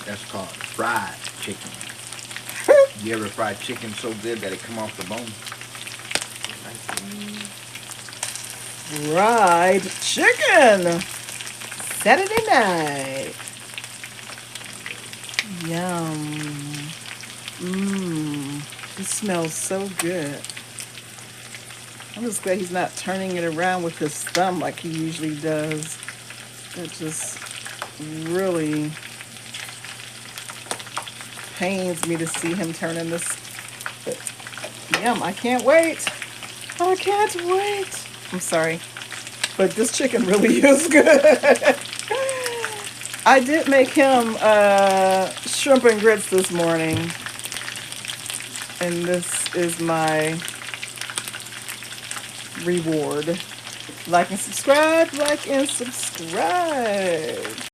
That's called fried chicken. You ever fried chicken so good that it come off the bone? Fried chicken. Saturday night. Yum. Mmm. It smells so good. I'm just glad he's not turning it around with his thumb like he usually does. It just really pains me to see him turning this. But yum, I can't wait. I can't wait. I'm sorry. But this chicken really is good. I did make him shrimp and grits this morning. And this is my reward. Like and subscribe, like and subscribe.